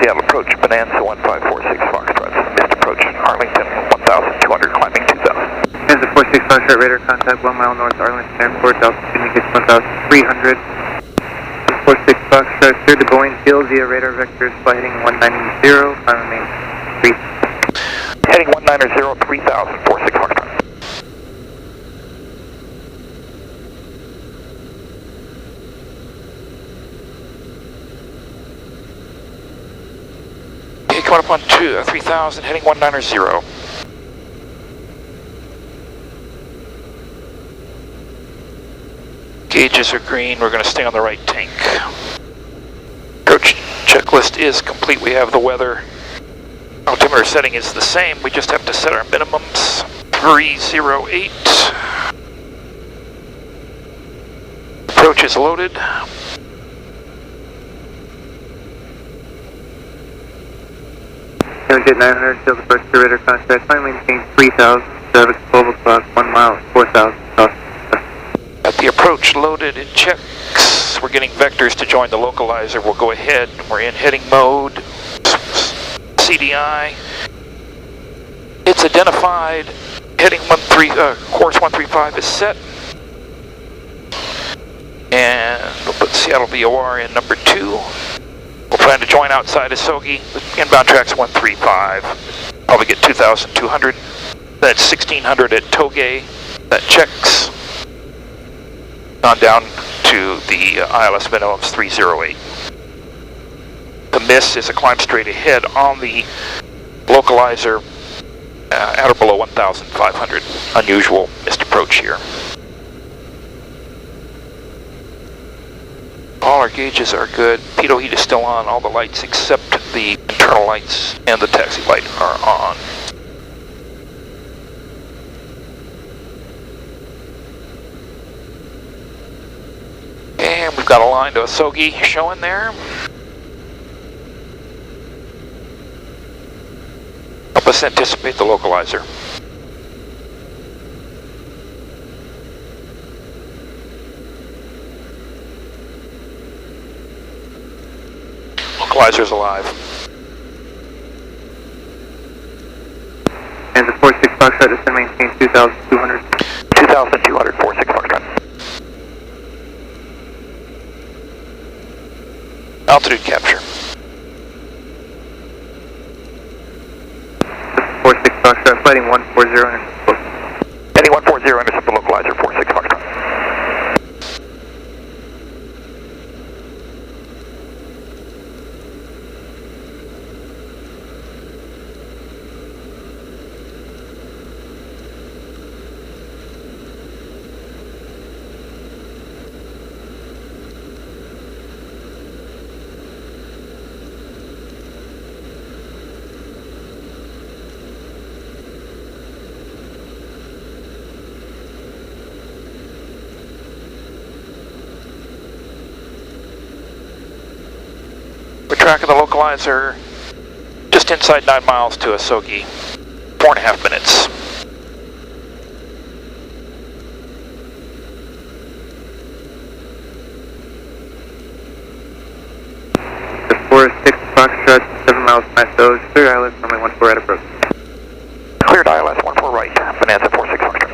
Seattle approach, Bonanza 1546 Foxtrot. Missed approach, Arlington 1200, climbing 2000. Bonanza 46 Foxtrot, radar contact 1 mile north Arlington Airport, altitude indicates 1300. 46 Foxtrot, cleared to Boeing Field via radar vectors, flight heading 190, climb remains 3. Heading 190, 3000, 46 Foxtrot. Okay, coming up on 3000, heading 190. Gauges are green, we're going to stay on the right tank. Approach checklist is complete, we have the weather. Altimeter setting is the same, we just have to set our minimums. 308. Approach is loaded. Jet 900, still the first radar contact, climb maintain 3000, 12 o'clock, 1 mile, 4000 south. At the approach loaded in checks, we're getting vectors to join the localizer. We'll go ahead, we're in heading mode, CDI. It's identified, heading course 135 is set. And we'll put Seattle VOR in number 2. We'll plan to join outside Asogi, inbound tracks 135. Probably get 2,200. That's 1,600 at Toge, that checks. On down to the ILS minimums 308. The miss is a climb straight ahead on the localizer at or below 1,500. Unusual missed approach here. All our gauges are good. Pitot heat is still on. All the lights except the internal lights and the taxi light are on. And we've got a line to Asogi showing there. Help us anticipate the localizer. Localizer's alive. And the 46 Foxtrot is to maintain 2,200. 2,200, 46 Foxtrot. Altitude capture. 46 Foxtrot, flighting 140 and Heading 140, intercept the localizer, 46 Foxtrot. We're tracking the localizer just inside 9 miles to Asogi. 4.5 minutes. The 46 Foxtrot, 7 miles past those, clear ILS, runway 14 at approach. Cleared ILS 14 right, Bonanza 46 Foxtrot.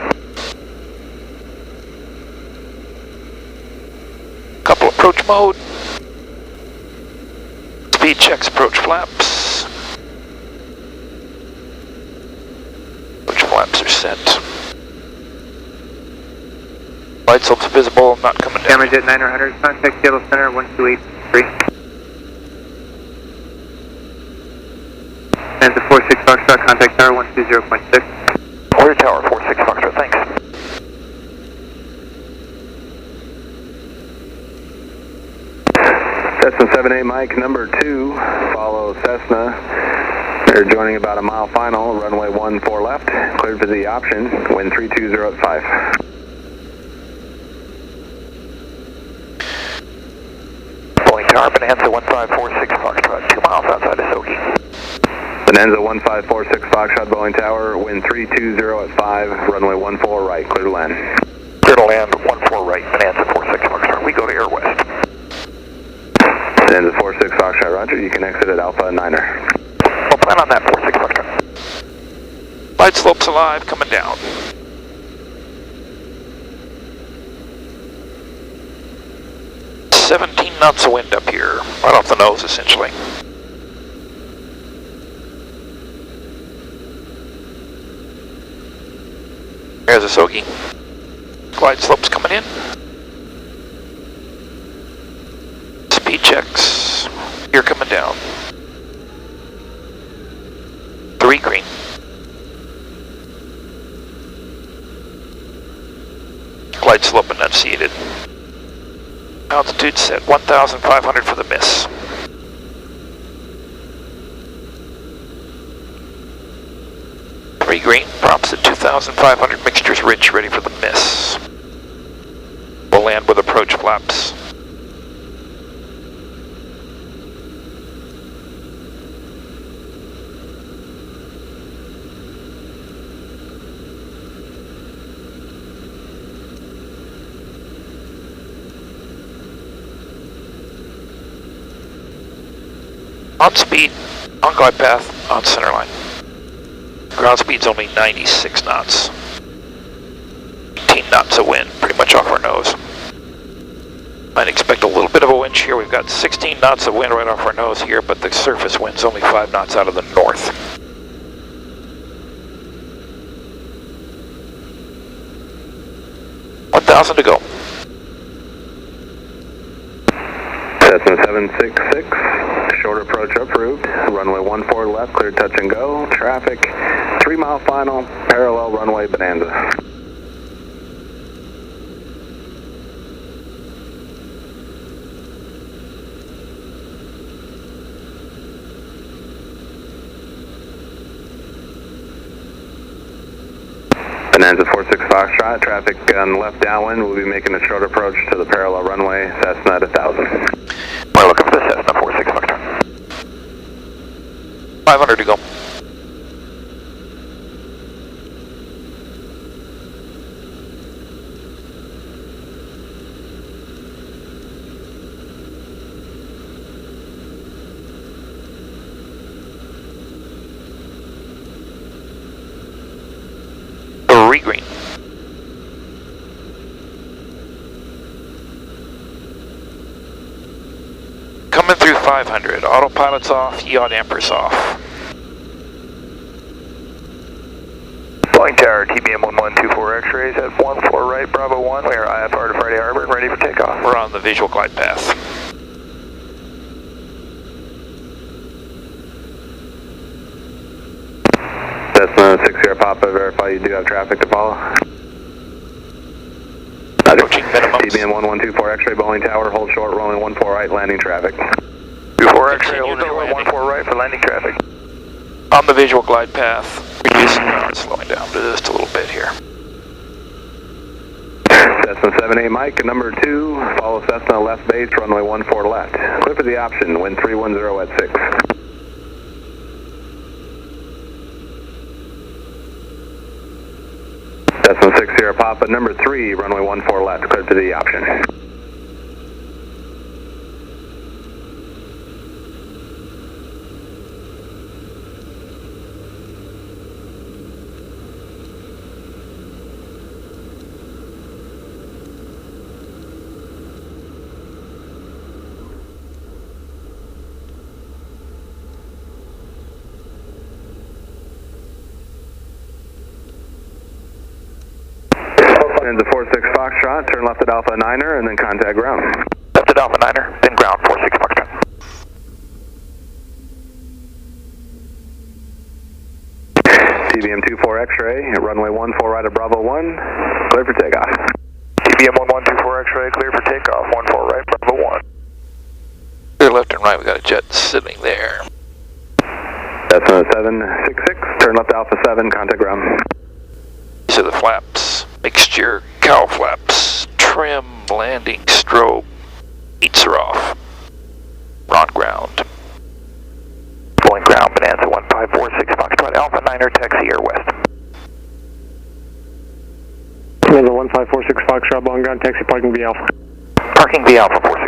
Couple approach mode. Speed checks, approach flaps. Approach flaps are set. Lights ultra visible, not coming down. Jet 900, contact Seattle Center 1283. And the 46 Foxtrot, contact tower 120.6. Clear tower 46 Foxtrot, thanks. Cessna 78 Mike number 2, follow Cessna. They're joining about a mile final, runway 14 left, cleared for the option, wind 320 at 5. Boeing tower, Bonanza 1546 Foxtrot, 2 miles outside Asogi. Bonanza 1546 Foxtrot, Boeing tower, wind 320 at 5, runway 14 right, clear to land. Clear to land, 14 right, Bonanza 46 Foxtrot. We go to Air West. Bonanza 46 Foxtrot. Foxtrot, roger. You can exit at Alpha 9er. We'll plan on that, 46 Foxtrot. Light slope's alive, coming down. "17 knots of wind up here, right off the nose, essentially. There's a Sogi. Glide slope's coming in. Speed checks. You're coming down. 3 green. Glide slope enunciated. Altitude set 1,500 for the miss. Green, props at 2,500, mixtures rich, ready for the miss. We'll land with approach flaps. On speed, on glide path, on centerline. Ground speed's only 96 knots. 18 knots of wind, pretty much off our nose. Might expect a little bit of a wind shear. We've got 16 knots of wind right off our nose here, but the surface wind's only 5 knots out of the north. $1,000 to go. Cessna 766, short approach approved. Runway 14 left, clear touch and go. Traffic, 3 mile final, parallel runway Bonanza. Bonanza 46 Foxtrot, traffic on left downwind. We'll be making a short approach to the parallel runway, Cessna at 1,000. We're looking for the Cessna 46 Foxtrot. 500 to go. Green. Coming through 500. Autopilot's off, yaw dampers off. Flying Tower, TBM 1124 X-rays at 14 right, Bravo 1. We are IFR to Friday Harbor and ready for takeoff. We're on the visual glide path. Cessna 6 Sierra Papa, verify you do have traffic to follow. Approaching minimums. TBM 1124 X-ray, Boeing Tower, hold short, rolling 14 right, landing traffic. 24 X-ray, hold short, 14 right for landing traffic. On the visual glide path, reducing power, slowing down just a little bit here. Cessna 78 Mike, number 2, follow Cessna left base, runway 14 left. Clear for the option, wind 310 at 6. Cessna 6 Sierra Papa, number 3, runway 14 left, clear to the option. Bonanza 46 Foxtrot, turn left at Alpha 9er and then contact ground. Left at Alpha 9er, then ground 46 Foxtrot. TBM 24 X-ray, runway 14 right at Bravo 1, clear for takeoff. TBM 1124 X-ray, clear for takeoff, 14 right, Bravo 1. Clear left and right, we got a jet sitting there. Cessna 766, turn left Alpha 7, contact ground. These are the flaps. Mixture, cowl flaps, trim, landing, strobe. Seats are off. We're on ground. Pulling ground, Bonanza 1546 Foxtrot, Alpha 9er, taxi air west. Bonanza 1546 Foxtrot, on ground, taxi parking V Alpha. Parking V Alpha 46.